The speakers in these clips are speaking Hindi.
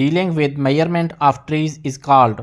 dealing with measurement of trees is called۔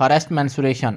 forest mensuration۔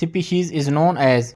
species is known as۔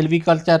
silviculture،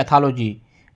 pathology۔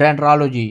dendrology۔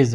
is۔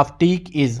of teak is۔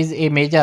is a major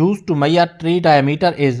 used to measure tree diameter is۔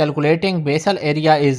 calculating basal area is۔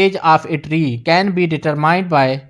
age of a tree can be determined by۔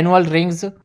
annual rings،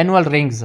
annual rings۔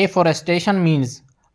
afforestation means۔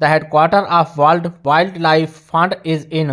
the headquarter of World Wildlife Fund is in۔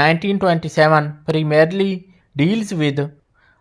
1927 primarily deals with۔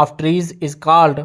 of trees is called۔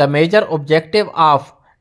the major objective of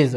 is۔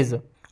is۔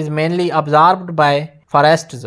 is mainly absorbed by forests۔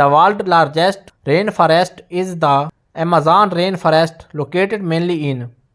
the world largest rainforest is the Amazon rainforest located mainly in۔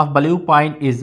of blue pine is۔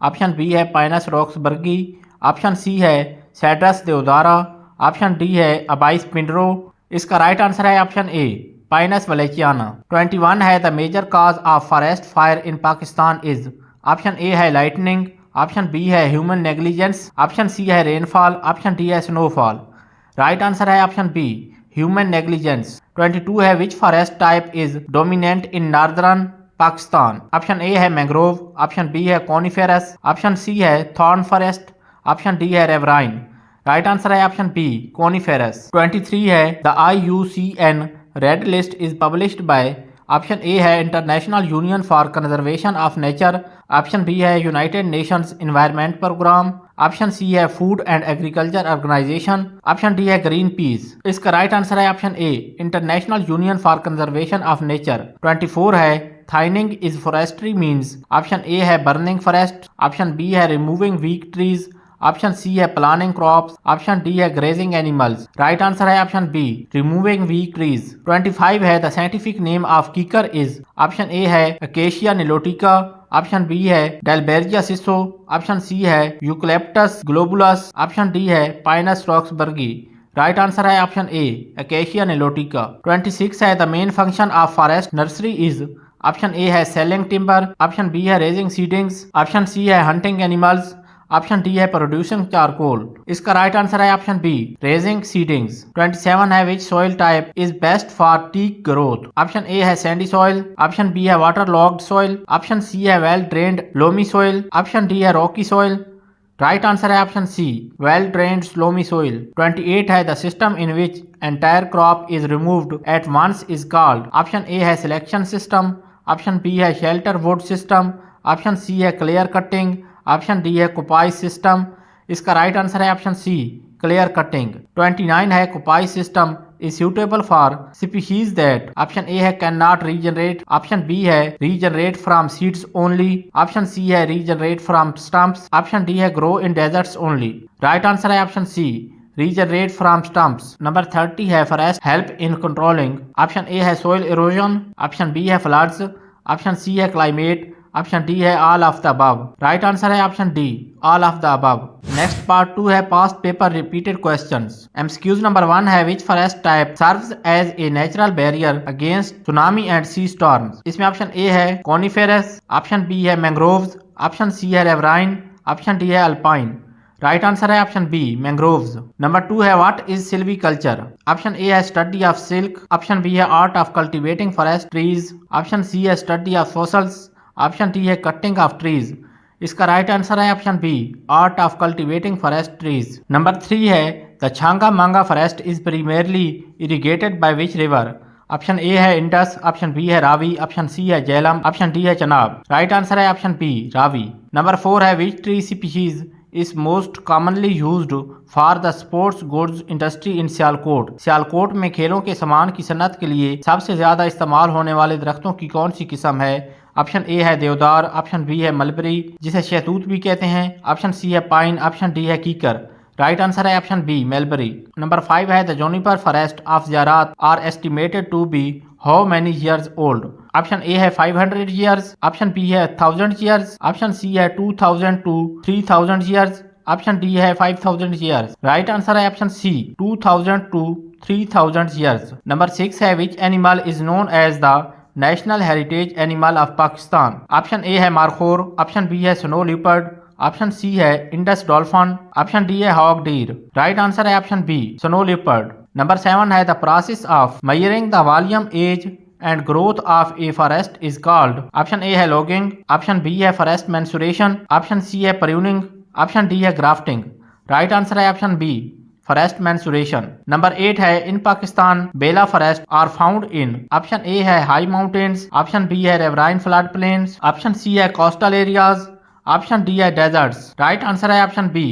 Option B है पाइनस रॉक्सबर्गी, ऑप्शन सी है सेड्रस देओदारा, ऑप्शन डी है अबाइस पिंडरो। इसका राइट आंसर है ऑप्शन ए पाइनस वलेचियाना। 21 है the major cause of forest fire in Pakistan is. Option A है लाइटनिंग, ऑप्शन बी है ह्यूमन नेग्लिजेंस, ऑप्शन सी है रेनफॉल, ऑप्शन डी है स्नोफॉल। राइट आंसर है ऑप्शन बी ह्यूमन नेग्लिजेंस। 22 है which forest type is dominant in northern Pakistan. Option A है मैंग्रोव, ऑप्शन बी है कॉनिफेरस, ऑप्शन सी है थॉर्न फॉरेस्ट, ऑप्शन डी है रेवराइन। राइट आंसर है ऑप्शन बी कॉनिफेरस। 23 है the IUCN red list is published by. Option A है international union for conservation of nature, option B है united nations environment programme, option C है food and agriculture organisation, option D है ग्रीन पीस। इसका राइट आंसर है option A international union for conservation of nature. 24 है thinning is forestry means. Option A है बर्निंग फॉरेस्ट, ऑप्शन बी है removing weak trees, option C है प्लांटिंग क्रॉप्स, ऑप्शन डी है ग्रेजिंग एनिमल्स। राइट आंसर है option B removing weak trees. 25 है the scientific name of kikar is. Option A है अकेशिया निलोटिका, ऑप्शन बी है डेलबेरिया सिसो, ऑप्शन सी है यूकलिप्टस ग्लोबुलस, ऑप्शन डी है पाइनस रॉक्सबर्गी। राइट आंसर है ऑप्शन ए अकेशिया निलोटिका। 26 है the main function of forest nursery is. Option A है सेलिंग टिम्बर, ऑप्शन बी है रेजिंग सीडिंग्स, ऑप्शन सी है हंटिंग एनिमल्स, ऑप्शन डी है प्रोड्यूसिंग चारकोल। इसका राइट आंसर है ऑप्शन बी रेजिंग सीडिंग्स। 27 है which soil type is best for teak growth. Option A है सैंडी सॉइल, ऑप्शन बी है waterlogged soil, option C है well drained loamy soil, option D है रॉकी सॉइल। राइट आंसर है option C well drained loamy soil. 28 है the system in which entire crop is removed at once is called. Option A है सिलेक्शन सिस्टम, ऑप्शन बी है shelterwood system, option C है क्लियर कटिंग, ऑप्शन डी है कुपाई सिस्टम। इसका राइट आंसर है ऑप्शन सी क्लियर कटिंग। 29 है coppice system is suitable for species that option A है can not regenerate, option B है regenerate from seeds only, option C है regenerate from stumps, option D है grow in deserts only. Right answer है option C regenerate from stumps. Number 30 है forest help in controlling. Option A है सोइल इरोजन, ऑप्शन बी है फ्लड्स, ऑप्शन सी है क्लाइमेट, ऑप्शन डी है all of the above. Right answer है option D all of the above. Next part 2 है past paper repeated questions. MCQs number 1 है which forest type serves as a natural barrier against tsunami and sea storms. इसमें ऑप्शन ए है कॉनिफेरस, ऑप्शन बी है मैंग्रोव्स, ऑप्शन सी है रेवराइन, ऑप्शन डी है अल्पाइन। राइट आंसर है ऑप्शन बी मैंग्रोव्स। नंबर 2 है what is silviculture. Option A है study of silk, option B है art of cultivating forest trees, option C है study of fossils, option D है कटिंग ऑफ ट्रीज। इसका राइट आंसर है option B art of cultivating forest trees. Number 3 है the Changa Manga forest is premierly irrigated by which river. Option A है इंडस, ऑप्शन बी है रावी, ऑप्शन सी है झेलम, ऑप्शन डी है चनाब। राइट आंसर है ऑप्शन बी रावी। नंबर 4 है which tree species is most commonly used for the sports goods industry in Sialkot. Sialkot में खेलों के सामान की सनत के लिए सबसे ज्यादा इस्तेमाल होने वाले दरख्तों की कौन सी किस्म है। ऑप्शन ए है देवदार, ऑप्शन बी है मलबरी जिसे शहतूत भी कहते हैं, ऑप्शन सी है पाइन, ऑप्शन डी है कीकर। राइट आंसर है ऑप्शन बी मेलबरी। नंबर 5 है the juniper forest of Ziarat are estimated to be how many years old. Option A है 500 ईयर्स, ऑप्शन बी है 1000 ईयर्स, ऑप्शन सी है 2000 टू 3000 ईयर्स, ऑप्शन डी है 5000 ईयर्स। राइट आंसर है option C 2000 to 3000 years. Number 6 है which animal is known as the national heritage animal of Pakistan. Option A है मारखोर, ऑप्शन बी है स्नो लिपर्ड, ऑप्शन सी है इंडस डॉल्फिन, ऑप्शन डी है हॉग डीर। राइट आंसर है option B snow leopard. Number 7 है the process of measuring the volume age and growth of a forest is called. Option A है लॉगिंग, ऑप्शन बी है फॉरेस्ट मेंसुरेशन, ऑप्शन सी है प्रूनिंग, ऑप्शन डी है ग्राफ्टिंग। राइट आंसर है option B forest mensuration. Number 8 है in Pakistan bela forest are found in. Option A है हाई माउंटेन्स, ऑप्शन बी है riverine flood plains, option C है कोस्टल एरियाज, ऑप्शन डी है डेजर्ट्स। राइट आंसर है option B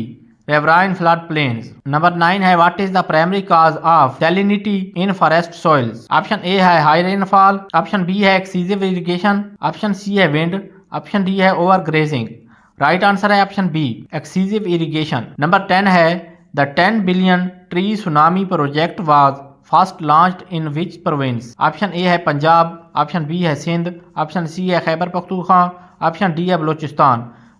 riverine flood plains. Number 9 है what is the primary cause of salinity in forest soils. Option A है हाई रेनफॉल, ऑप्शन बी है एक्सीसिव इरिगेशन, ऑप्शन सी है विंड, ऑप्शन डी है ओवर ग्रेजिंग। राइट आंसर है ऑप्शन बी एक्सीसिव इरिगेशन। नंबर 10 है the 10 billion tree tsunami project was first launched in which province. Option A है पंजाब, ऑप्शन बी है सिंध, ऑप्शन सी है खैबर पख्तूनख्वा, ऑप्शन डी है बलूचिस्तान।